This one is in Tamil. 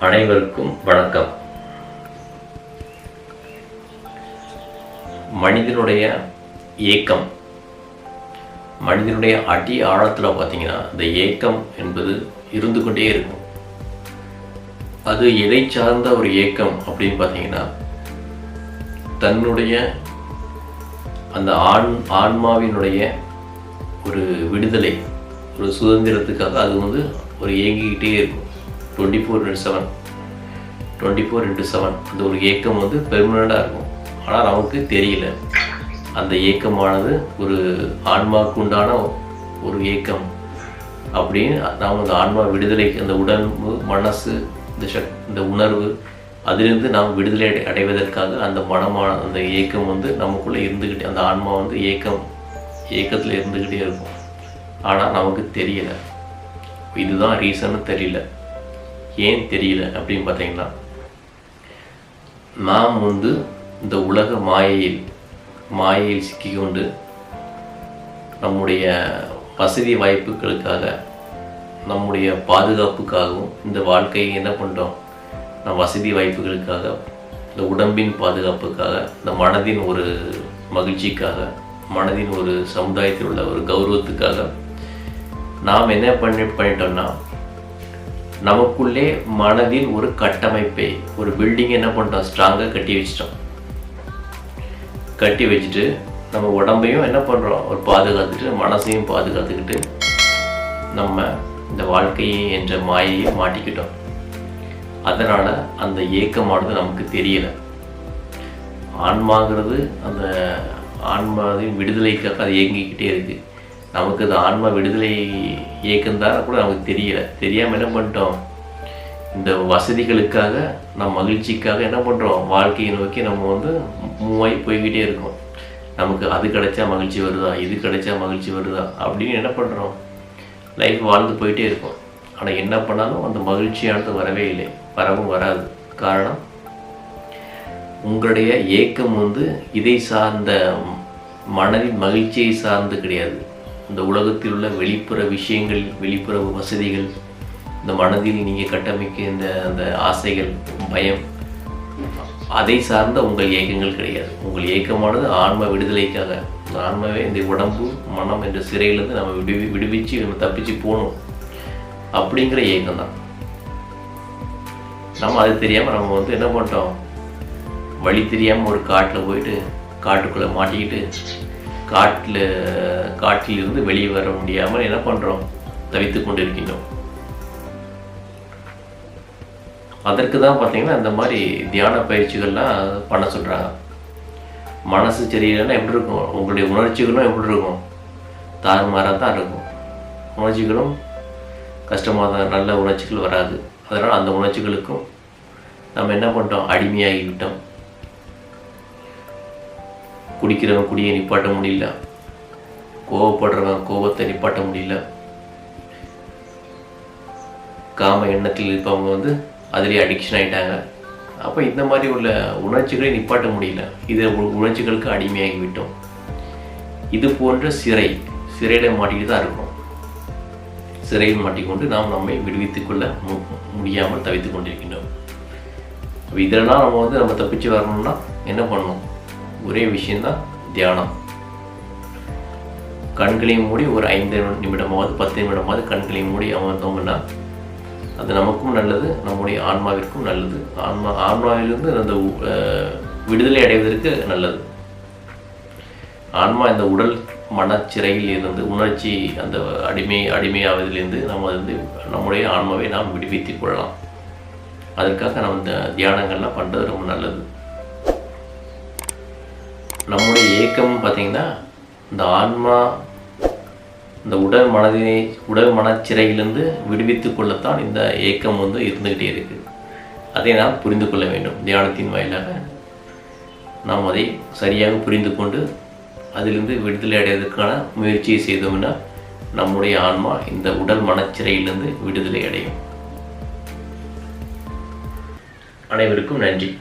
அனைவருக்கும் வணக்கம். மனிதனுடைய ஏக்கம், மனிதனுடைய அடி ஆழத்தில் பார்த்தீங்கன்னா இந்த ஏக்கம் என்பது இருந்து கொண்டே இருக்கும். அது எதை சார்ந்த ஒரு ஏக்கம் அப்படின்னு பார்த்தீங்கன்னா, தன்னுடைய அந்த ஆன்மாவினுடைய ஒரு விடுதலை, ஒரு சுதந்திரத்துக்காக அது ஒரு ஏங்கிக்கிட்டே இருக்கும். 24x7 அந்த ஒரு ஏக்கம் பெர்மனண்டாக இருக்கும். ஆனால் நமக்கு தெரியல. அந்த ஏக்கமானது ஒரு ஆன்மாவுக்கு உண்டான ஒரு ஏக்கம் அப்படின்னு நாம் அந்த ஆன்மா விடுதலைக்கு, அந்த உடம்பு, மனசு, இந்த உணர்வு, அதிலிருந்து நாம் விடுதலை அடைவதற்காக அந்த அந்த ஏக்கம் நமக்குள்ளே இருந்துக்கிட்டே, அந்த ஆன்மா ஏக்கத்தில் இருந்துக்கிட்டே இருக்கும். ஆனால் நமக்கு தெரியல. இதுதான் ரீசன்னு தெரியல. ஏன் தெரியல அப்படின்னு பார்த்தீங்கன்னா, நாம் இந்த உலக மாயையில் சிக்கிக்கொண்டு நம்முடைய வசதி வாய்ப்புகளுக்காக, நம்முடைய பாதுகாப்புக்காகவும் இந்த வாழ்க்கையை என்ன பண்ணுறோம், நம் வசதி வாய்ப்புகளுக்காக, இந்த உடம்பின் பாதுகாப்புக்காக, இந்த மனதின் ஒரு மகிழ்ச்சிக்காக, மனதின் ஒரு சமுதாயத்தில் உள்ள ஒரு கௌரவத்துக்காக நாம் என்ன பண்ணிட்டோம்னா, நமக்குள்ளே மனதின் ஒரு கட்டமைப்பை, ஒரு பில்டிங் என்ன பண்ணிட்டோம், ஸ்ட்ராங்காக கட்டி வச்சுட்டு நம்ம உடம்பையும் என்ன பண்ணுறோம், ஒரு பாதுகாத்துட்டு, மனசையும் பாதுகாத்துக்கிட்டு நம்ம இந்த வாழ்க்கையை என்ற மாயையை மாட்டிக்கிட்டோம். அதனால் அந்த ஏக்கமானது நமக்கு தெரியலை. ஆன்மாங்கிறது அந்த ஆன்மாவின் விடுதலைக்காக அது இயங்கிக்கிட்டே இருக்குது. நமக்கு அது ஆன்மா விடுதலை இயக்கம்தான் கூட நமக்கு தெரியலை. தெரியாமல் என்ன பண்ணிட்டோம், இந்த வசதிகளுக்காக, நம்ம மகிழ்ச்சிக்காக என்ன பண்ணுறோம், வாழ்க்கையை நோக்கி நம்ம மூவாகி போய்கிட்டே இருக்கோம். நமக்கு அது கிடைச்சா மகிழ்ச்சி வருதா, இது கிடைச்சா மகிழ்ச்சி வருதா அப்படின்னு என்ன பண்ணுறோம், லைஃப் வாழ்ந்து போயிட்டே இருக்கும். ஆனால் என்ன பண்ணாலும் அந்த மகிழ்ச்சியானது வரவே இல்லை, வரவும் வராது. காரணம், உங்களுடைய ஏக்கம் இதை சார்ந்த மனதின் மகிழ்ச்சியை சார்ந்து கிடையாது. இந்த உலகத்தில் உள்ள வெளிப்புற விஷயங்கள், வெளிப்புற வசதிகள், இந்த மனதில் நீங்கள் கட்டமைக்க அந்த ஆசைகள், பயம், அதை சார்ந்த உங்கள் ஏக்கங்கள் கிடையாது. உங்கள் ஏக்கமானது ஆன்ம விடுதலைக்காக. ஆன்மாவே இந்த உடம்பு, மனம் என்ற சிறையிலேருந்து நம்ம விடுவிச்சு நம்ம தப்பிச்சு போகணும் அப்படிங்கிற ஏக்கம் தான். நம்ம அது தெரியாமல் நம்ம என்ன பண்ணிட்டோம், வழி தெரியாமல் ஒரு காட்டில் போயிட்டு காட்டுக்குள்ளே மாட்டிக்கிட்டு காட்டிலிருந்து வெளியே வர முடியாமல் என்ன பண்ணுறோம், தவித்து கொண்டு இருக்கின்றோம். அதற்கு தான் பார்த்தீங்கன்னா இந்த மாதிரி தியான பயிற்சிகள்லாம் பண்ண சொல்கிறாங்க. மனசு சரியில்லைன்னா எப்படி இருக்கும், உங்களுடைய உணர்ச்சிகளும் எப்படி இருக்கும், தாறுமாறாக தான் இருக்கும். உணர்ச்சிகளும் கஷ்டமாக தான், நல்ல உணர்ச்சிகள் வராது. அதனால் அந்த உணர்ச்சிகளுக்கும் நம்ம என்ன பண்ணிட்டோம், அடிமையாகிவிட்டோம். குடிக்கிறவன் குடியை நிப்பாட்ட முடியல, கோபப்படுறவன் கோபத்தை நிப்பாட்ட முடியல, காம எண்ணத்தில் இருப்பவங்க அதிலே அடிக்ஷன் ஆகிட்டாங்க. அப்போ இந்த மாதிரி உள்ள உணர்ச்சிகளை நிப்பாட்ட முடியல. இது உணர்ச்சிகளுக்கு அடிமையாகிவிட்டோம். இது போன்ற சிறையில் மாட்டிக்கிட்டு தான் இருக்கும். சிறையில் மாட்டிக்கொண்டு நாம் நம்மை விடுவித்துக் கொள்ள முடியாமல் தவித்து கொண்டிருக்கின்றோம். இதெல்லாம் நம்ம தப்பிச்சு வரணும்னா என்ன பண்ணணும், ஒரே விஷயந்தான் தியானம். கண்களையும் மூடி ஒரு 5 நிமிடமாவது 10 நிமிடமாவது கண்களையும் மூடி அமர்ந்தோம்னா அது நமக்கும் நல்லது, நம்முடைய ஆன்மாவிற்கும் நல்லது. ஆன்மாவிலிருந்து அந்த விடுதலை அடைவதற்கு நல்லது. ஆன்மா இந்த உடல் மனச்சிறையில் இருந்து, உணர்ச்சி அந்த அடிமையாவதிலிருந்து நம்ம நம்முடைய ஆன்மாவை நாம் விடுவித்துக் கொள்ளலாம். அதற்காக நம்ம இந்த தியானங்கள்லாம் பண்ணுறது ரொம்ப நல்லது. நம்முடைய ஏக்கம் பார்த்திங்கன்னா, இந்த ஆன்மா இந்த உடல் மனச்சிறையிலிருந்து விடுவித்து கொள்ளத்தான் இந்த ஏக்கம் இருந்துக்கிட்டே இருக்குது. அதை நாம் புரிந்து கொள்ள வேண்டும். தியானத்தின் வாயிலாக நாம் அதை சரியாக புரிந்து கொண்டு அதிலிருந்து விடுதலை அடைவதற்கான முயற்சியை செய்தோம்னா நம்முடைய ஆன்மா இந்த உடல் மனச்சிறையிலிருந்து விடுதலை அடையும். அனைவருக்கும் நன்றி.